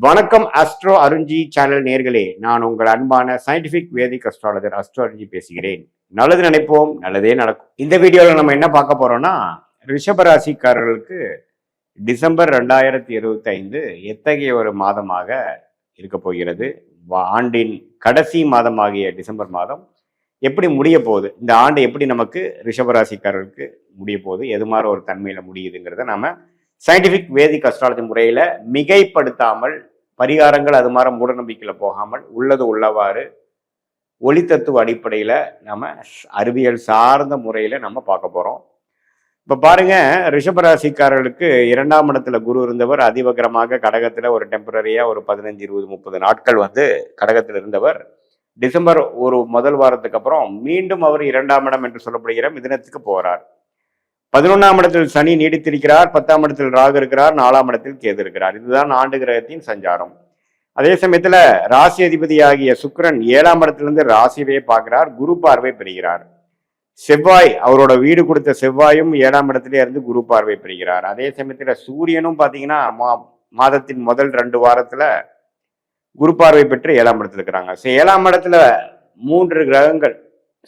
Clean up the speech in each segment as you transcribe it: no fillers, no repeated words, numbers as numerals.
வணக்கம் astro அருஞ்சி channel நேர்களே, நான் உங்கள் அன்பான சயின்டிபிக் வேதிக் அஸ்ட்ராலஜர் அஸ்ட்ரோ அருஞ்சி பேசுகிறேன். நல்லது நினைப்போம், நல்லதே நடக்கும். இந்த வீடியோவில் நம்ம என்ன பார்க்க போறோம்னா, ரிஷபராசிக்காரர்களுக்கு டிசம்பர் 2025 எத்தகைய ஒரு மாதமாக இருக்க போகிறது, ஆண்டின் கடைசி மாதமாகிய டிசம்பர் மாதம் எப்படி முடிய போகுது, இந்த ஆண்டு எப்படி நமக்கு ரிஷபராசிக்காரர்களுக்கு முடிய போகுது, எது மாதிரி ஒரு தன்மையில முடியுதுங்கிறத நாம சயின்டிபிக் வேதிக் அஸ்ட்ராலஜி முறையில மிகைப்படுத்தாமல், பரிகாரங்கள் அது மாதிரி மூட நம்பிக்கையில போகாமல், உள்ளது உள்ளவாறு ஒளி தத்துவ அடிப்படையில நம்ம அறிவியல் சார்ந்த முறையில நம்ம பார்க்க போறோம். இப்ப பாருங்க, ரிஷபராசிக்காரர்களுக்கு 2ஆம் இடத்துல குரு இருந்தவர் அதிவகரமாக கடகத்துல ஒரு டெம்பரரியா ஒரு 15, 20, 30 நாட்கள் கடகத்தில் இருந்தவர் டிசம்பர் ஒரு முதல் வாரத்துக்கு அப்புறம் மீண்டும் அவர் 2ஆம் இடம் என்று சொல்லப்படுகிற மிதுனத்துக்கு போறார். 11ஆம் இடத்தில் சனி நீடித்திருக்கிறார், 10ஆம் இடத்தில் ராகு இருக்கிறார், 4ஆம் இடத்தில் கேது இருக்கிறார். இதுதான் ஆண்டு கிரகத்தின் சஞ்சாரம். அதே சமயத்துல ராசி அதிபதியாகிய சுக்கிரன் 7ஆம் இடத்திலிருந்து ராசியவே பார்க்கிறார், குரு பார்வை பெறுகிறார். செவ்வாய், அவரோட வீடு கொடுத்த செவ்வாயும் 7ஆம் இடத்திலே இருந்து குரு பார்வை பெறுகிறார். அதே சமயத்துல சூரியனும் பாத்தீங்கன்னா மாதத்தின் முதல் 2 வாரத்துல குரு பார்வை பெற்று 7ஆம் இடத்துல இருக்கிறாங்க. 7ஆம் இடத்துல 3 கிரகங்கள்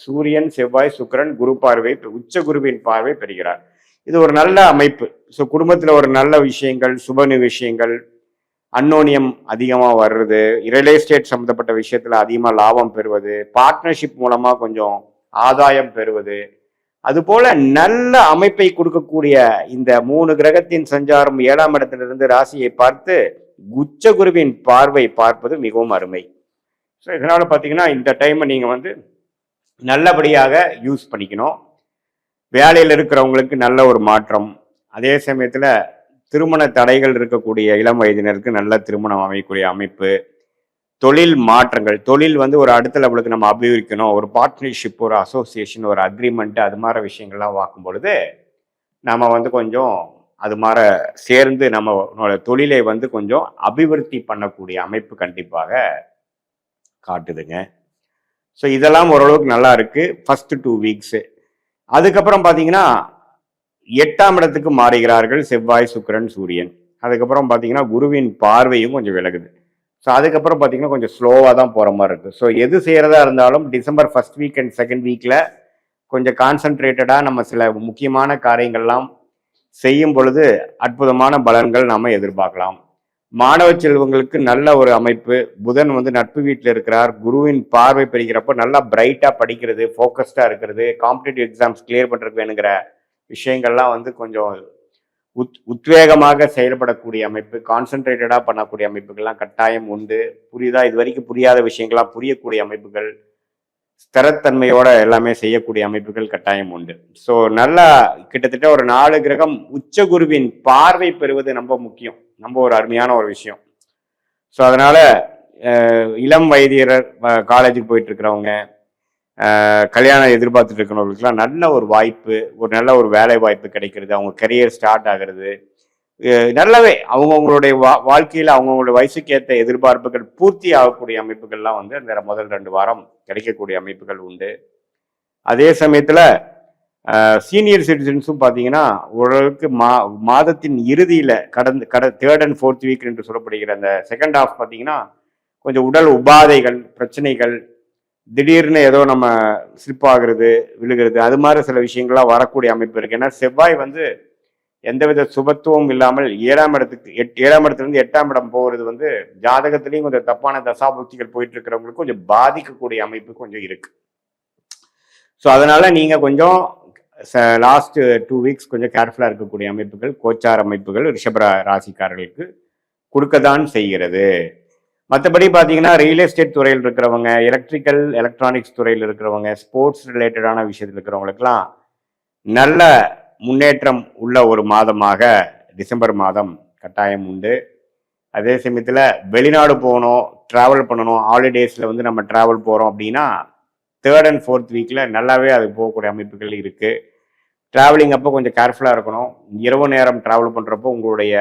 சூரியன், செவ்வாய், சுக்கிரன் குரு பார்வை, உச்ச குருவின் பார்வை பெறுகிறார். இது ஒரு நல்ல அமைப்பு. ஸோ குடும்பத்துல ஒரு நல்ல விஷயங்கள், சுப விஷயங்கள், அன்னோனியம் அதிகமா வர்றது, ரியல் எஸ்டேட் சம்மந்தப்பட்ட விஷயத்துல அதிகமா லாபம் பெறுவது, பார்ட்னர்ஷிப் மூலமா கொஞ்சம் ஆதாயம் பெறுவது, அது போல நல்ல அமைப்பை கொடுக்கக்கூடிய இந்த 3 கிரகத்தின் சஞ்சாரம் 7ஆம் இடத்திலிருந்து ராசியை பார்த்து உச்ச குருவின் பார்வை பார்ப்பது மிகவும் அருமை. ஸோ இதனால பார்த்தீங்கன்னா இந்த டைமை நீங்க நல்லபடியாக யூஸ் பண்ணிக்கணும். வேலையில் இருக்கிறவங்களுக்கு நல்ல ஒரு மாற்றம். அதே சமயத்தில் திருமண தடைகள் இருக்கக்கூடிய இளம் வயதினருக்கு நல்ல திருமணம் அமைக்கக்கூடிய அமைப்பு, தொழில் மாற்றங்கள், தொழில் ஒரு அடுத்த லெவலுக்கு நம்ம அபிவிரிக்கணும், ஒரு பார்ட்னர்ஷிப், ஒரு அசோசியேஷன், ஒரு அக்ரிமெண்ட், அது மாதிரி விஷயங்கள்லாம் பார்க்கும் பொழுது நம்ம கொஞ்சம் அது மாதிரி சேர்ந்து நம்மளோட தொழிலை கொஞ்சம் அபிவிருத்தி பண்ணக்கூடிய அமைப்பு கண்டிப்பாக காட்டுதுங்க. ஸோ இதெல்லாம் ஓரளவுக்கு நல்லா இருக்கு ஃபர்ஸ்ட் 2 வீக்ஸு. அதுக்கப்புறம் பார்த்தீங்கன்னா 8ஆம் இடத்துக்கு மாறுகிறார்கள் செவ்வாய், சுக்கிரன், சூரியன். அதுக்கப்புறம் பார்த்தீங்கன்னா குருவின் பார்வையும் கொஞ்சம் விலகுது. ஸோ அதுக்கப்புறம் பார்த்தீங்கன்னா கொஞ்சம் ஸ்லோவாக தான் போகிற மாதிரி இருக்குது. ஸோ எது செய்கிறதா இருந்தாலும் December first week and second வீக்கில் கொஞ்சம் கான்சன்ட்ரேட்டடாக நம்ம சில முக்கியமான காரியங்கள்லாம் செய்யும் பொழுது அற்புதமான பலன்கள் நாம் எதிர்பார்க்கலாம். மாணவ செல்வங்களுக்கு நல்ல ஒரு அமைப்பு. புதன் நட்பு வீட்டில் இருக்கிறார், குருவின் பார்வை பெறுகிறப்போ நல்லா பிரைட்டா படிக்கிறது, ஃபோக்கஸ்டா இருக்கிறது, காம்படிட்டிவ் எக்ஸாம்ஸ் கிளியர் பண்றதுக்கு வேணுங்கிற விஷயங்கள்லாம் கொஞ்சம் உத்வேகமாக செயல்படக்கூடிய அமைப்பு, கான்சென்ட்ரேட்டடா பண்ணக்கூடிய அமைப்புகள்லாம் கட்டாயம் உண்டு. புரியுதா? இது வரைக்கும் புரியாத விஷயங்கள்லாம் புரியக்கூடிய அமைப்புகள், ஸ்திரத்தன்மையோட எல்லாமே செய்யக்கூடிய அமைப்புகள் கட்டாயம் உண்டு. ஸோ நல்லா கிட்டத்தட்ட ஒரு 4 கிரகம் உச்ச குருவின் பார்வை பெறுவது ரொம்ப முக்கியம், ரொம்ப ஒரு அருமையான ஒரு விஷயம். ஸோ அதனால இளம் வயதியர், காலேஜுக்கு போயிட்டு இருக்கிறவங்க, கல்யாணம் எதிர்பார்த்துட்டு இருக்கிறவங்களுக்குலாம் நல்ல ஒரு வாய்ப்பு, ஒரு நல்ல ஒரு வேலை வாய்ப்பு கிடைக்கிறது, அவங்க கரியர் ஸ்டார்ட் ஆகிறது, நல்லாவே அவங்கவுங்களுடைய வாழ்க்கையில் அவங்கவுங்களுடைய வயசுக்கு ஏற்ற எதிர்பார்ப்புகள் பூர்த்தி ஆகக்கூடிய அமைப்புகள்லாம் அந்த முதல் 2 வாரம் கிடைக்கக்கூடிய அமைப்புகள் உண்டு. அதே சமயத்தில் சீனியர் சிட்டிசன்ஸும் பார்த்தீங்கன்னா ஓரளவுக்கு மாதத்தின் இறுதியில் தேர்ட் அண்ட் ஃபோர்த் வீக் என்று சொல்லப்படுகிற அந்த செகண்ட் ஹாஃப் பார்த்தீங்கன்னா கொஞ்சம் உடல் உபாதைகள், பிரச்சனைகள், திடீர்னு ஏதோ நம்ம ஸ்லிப் ஆகுறது, விழுகிறது, அது மாதிரி சில விஷயங்கள்லாம் வரக்கூடிய அமைப்பு இருக்கு. ஏன்னா செவ்வாய் எந்தவித சுபத்துவம் இல்லாமல் 7ஆம் இடத்திலிருந்து 8ஆம் இடம் போகிறது ஜாதகத்திலையும் கொஞ்சம் தப்பான தசாபுக்திகள் போயிட்டு இருக்கிறவங்களுக்கு கொஞ்சம் பாதிக்கக்கூடிய அமைப்பு கொஞ்சம் இருக்கு. ஸோ அதனால நீங்க கொஞ்சம் லாஸ்ட் 2 வீக்ஸ் கொஞ்சம் கேர்ஃபுல்லா இருக்கக்கூடிய அமைப்புகள், கோச்சார் அமைப்புகள் ரிஷப ராசிக்காரர்களுக்கு கொடுக்கத்தான் செய்கிறது. மற்றபடி பார்த்தீங்கன்னா ரியல் எஸ்டேட் துறையில் இருக்கிறவங்க, எலக்ட்ரிக்கல் எலக்ட்ரானிக்ஸ் துறையில் இருக்கிறவங்க, ஸ்போர்ட்ஸ் ரிலேட்டடான விஷயத்தில் இருக்கிறவங்களுக்கெல்லாம் நல்ல முன்னேற்றம் உள்ள ஒரு மாதமாக டிசம்பர் மாதம் கட்டாயம் உண்டு. அதே சமயத்தில் வெளிநாடு போகணும், ட்ராவல் பண்ணணும், ஹாலிடேஸில் நம்ம ட்ராவல் போகிறோம் அப்படின்னா தேர்ட் அண்ட் ஃபோர்த் வீக்கில் நல்லாவே அது போகக்கூடிய அமைப்புகள் இருக்குது. ட்ராவலிங் அப்போ கொஞ்சம் கேர்ஃபுல்லாக இருக்கணும். இரவு நேரம் ட்ராவல் பண்ணுறப்போ உங்களுடைய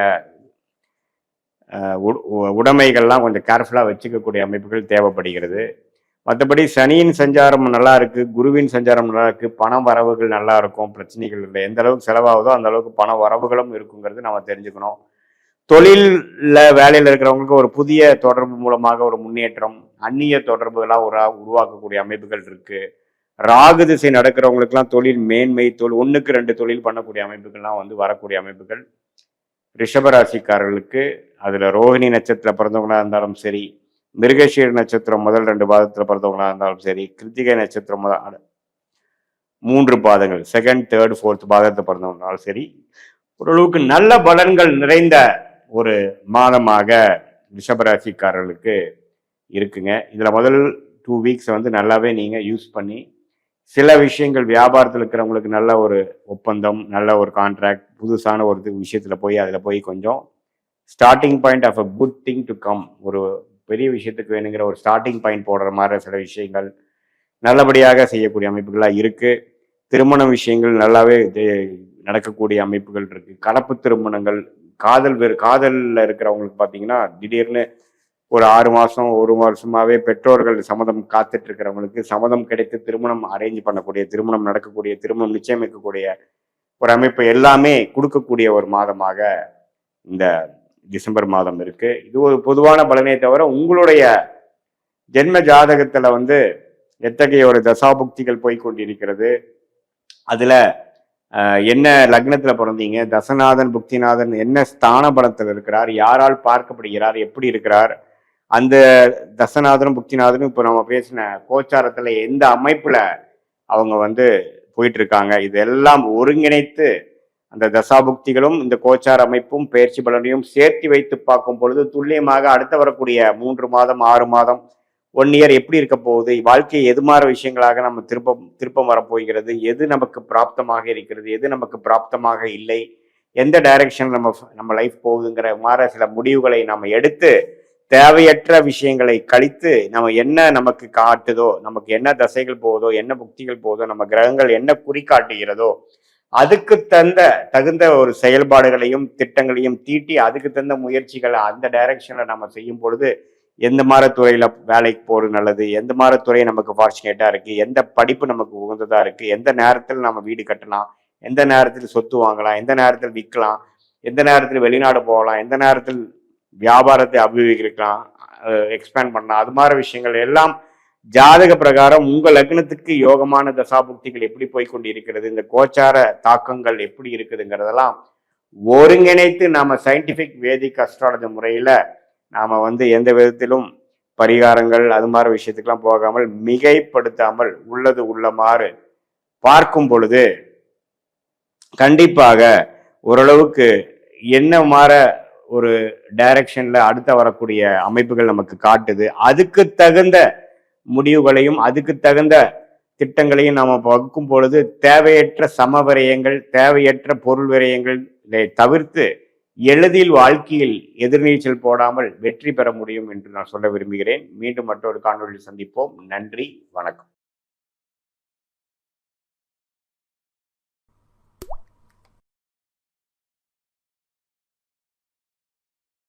உடைமைகள்லாம் கொஞ்சம் கேர்ஃபுல்லாக வச்சுக்கக்கூடிய அமைப்புகள் தேவைப்படுகிறது. மற்றபடி சனியின் சஞ்சாரம் நல்லா இருக்கு, குருவின் சஞ்சாரம் நல்லா இருக்கு, பண வரவுகள் நல்லா இருக்கும், பிரச்சனைகள் இல்லை. எந்த அளவுக்கு செலவாகுதோ அந்த அளவுக்கு பண வரவுகளும் இருக்குங்கிறது நம்ம தெரிஞ்சுக்கணும். தொழில்ல வேலையில் இருக்கிறவங்களுக்கு ஒரு புதிய தொடர்பு மூலமாக ஒரு முன்னேற்றம், அந்நிய தொடர்புகளா உருவாக்கக்கூடிய அமைப்புகள் இருக்கு. ராகு திசை நடக்கிறவங்களுக்குலாம் தொழில் மேன்மை, ஒண்ணுக்கு 2 தொழில் பண்ணக்கூடிய அமைப்புகள்லாம் வந்து வரக்கூடிய அமைப்புகள் ரிஷபராசிக்காரர்களுக்கு. அதுல ரோஹிணி நட்சத்திரம் பிறந்தவங்களா இருந்தாலும் சரி, மிருகஷீர நட்சத்திரம் முதல் 2 பாதத்துல பிறந்தவங்களா இருந்தாலும் சரி, கிருத்திகை நட்சத்திரம் 3 பாதங்கள் செகண்ட், தேர்ட், ஃபோர்த் பாதத்தை பிறந்தவங்கனாலும் சரி, ஓரளவுக்கு நல்ல பலன்கள் நிறைந்த ஒரு மாதமாக ரிஷபராசிக்காரர்களுக்கு இருக்குங்க. இதுல முதல் 2 வீக்ஸ் வந்து நல்லாவே நீங்க யூஸ் பண்ணி சில விஷயங்கள் வியாபாரத்தில் இருக்கிறவங்களுக்கு நல்ல ஒரு ஒப்பந்தம், நல்ல ஒரு கான்ட்ராக்ட், புதுசான ஒரு விஷயத்துல போய் அதில் போய் கொஞ்சம் starting point of a good thing to come, ஒரு பெரிய விஷயத்துக்கு வேணுங்கிற ஒரு ஸ்டார்டிங் பாயிண்ட் போடுற மாதிரி சில விஷயங்கள் நல்லபடியாக செய்யக்கூடிய அமைப்புகளாக இருக்கு. திருமண விஷயங்கள் நல்லாவே நடக்கக்கூடிய அமைப்புகள் இருக்கு. கலப்பு திருமணங்கள், காதலில் இருக்கிறவங்களுக்கு பார்த்தீங்கன்னா திடீர்னு ஒரு 6 மாதம் 1 வருஷமாவே பெற்றோர்கள் சம்மதம் காத்துட்டு இருக்கிறவங்களுக்கு சம்மதம் கிடைத்து திருமணம் அரேஞ்ச் பண்ணக்கூடிய, திருமணம் நடக்கக்கூடிய, திருமணம் நிச்சயமிக்கக்கூடிய ஒரு அமைப்பு எல்லாமே கொடுக்கக்கூடிய ஒரு மாதமாக இந்த டிசம்பர் மாதம் இருக்கு. இது ஒரு பொதுவான பலனே தவிர உங்களுடைய ஜென்ம ஜாதகத்துல வந்து எத்தகைய ஒரு தசாபுக்திகள் போய்கொண்டிருக்கிறது, அதுல என்ன லக்னத்துல பிறந்தீங்க, தசநாதன் புக்திநாதன் என்ன ஸ்தான பலத்தில் இருக்கிறார், யாரால் பார்க்கப்படுகிறார், எப்படி இருக்கிறார், அந்த தசநாதனும் புக்திநாதனும் இப்போ நம்ம பேசின கோச்சாரத்துல எந்த அமைப்புல அவங்க வந்து போயிட்டு இருக்காங்க, இதெல்லாம் ஒருங்கிணைத்து அந்த தசாபுக்திகளும் இந்த கோச்சார அமைப்பும் பயிற்சி பலனையும் சேர்த்து வைத்து பார்க்கும் பொழுது துல்லியமாக அடுத்த வரக்கூடிய 3 மாதம் 6 மாதம் 1 இயர் எப்படி இருக்க போகுது, வாழ்க்கை எது மாதிரி விஷயங்களாக நம்ம திருப்பம் வரப்போகிறது, எது நமக்கு பிராப்தமாக இருக்கிறது, எது நமக்கு பிராப்தமாக இல்லை, எந்த டைரக்ஷன் நம்ம லைஃப் போகுதுங்கிற மாதிரி சில முடிவுகளை நம்ம எடுத்து தேவையற்ற விஷயங்களை கழித்து நம்ம என்ன நமக்கு காட்டுதோ, நமக்கு என்ன தசைகள் போகுதோ, என்ன புக்திகள் போகுதோ, நம்ம கிரகங்கள் என்ன குறிக்காட்டுகிறதோ அதுக்கு தகுந்த ஒரு செயல்பாடுகளையும் திட்டங்களையும் தீட்டி அதுக்கு தகுந்த முயற்சிகளை அந்த டைரக்ஷன்ல நம்ம செய்யும் பொழுது எந்த மாதிரி துறையில வேலைக்கு போறது நல்லது, எந்த மாதிரி துறை நமக்கு ஃபார்ச்சுனேட்டா இருக்கு, எந்த படிப்பு நமக்கு உகந்ததா இருக்கு, எந்த நேரத்தில் நம்ம வீடு கட்டலாம், எந்த நேரத்தில் சொத்து வாங்கலாம், எந்த நேரத்தில் விற்கலாம், எந்த நேரத்தில் வெளிநாடு போகலாம், எந்த நேரத்தில் வியாபாரத்தை அபிவிருக்கலாம், எக்ஸ்பேண்ட் பண்ணலாம், அது மாதிரி விஷயங்கள் எல்லாம் ஜாதக பிரகாரம் உங்க லக்னத்துக்கு யோகமான தசாபுக்திகள் எப்படி போய்கொண்டு இருக்கிறது, இந்த கோச்சார தாக்கங்கள் எப்படி இருக்குதுங்கிறதெல்லாம் ஒருங்கிணைத்து நாம சயின்டிபிக் வேதிக் அஸ்ட்ராலஜி முறையில நாம வந்து எந்த விதத்திலும் பரிகாரங்கள் அது மாதிரி விஷயத்துக்கெல்லாம் போகாமல் மிகைப்படுத்தாமல் உள்ளது உள்ளமாறு பார்க்கும் பொழுது கண்டிப்பாக ஓரளவுக்கு என்ன மாற ஒரு டைரக்ஷன்ல அடுத்த வரக்கூடிய அமைப்புகள் நமக்கு காட்டுது. அதுக்கு தகுந்த முடிவுகளையும் அதுக்கு தகுந்த திட்டங்களையும் நாம வகுக்கும் பொழுது தேவையற்ற சமவிரயங்கள், தேவையற்ற பொருள் விரயங்கள் தவிர்த்து எளிதில் வாழ்க்கையில் எதிர்நீச்சல் போடாமல் வெற்றி பெற முடியும் என்று நான் சொல்ல விரும்புகிறேன். மீண்டும் மற்றொரு காணொலியில் சந்திப்போம். நன்றி, வணக்கம்.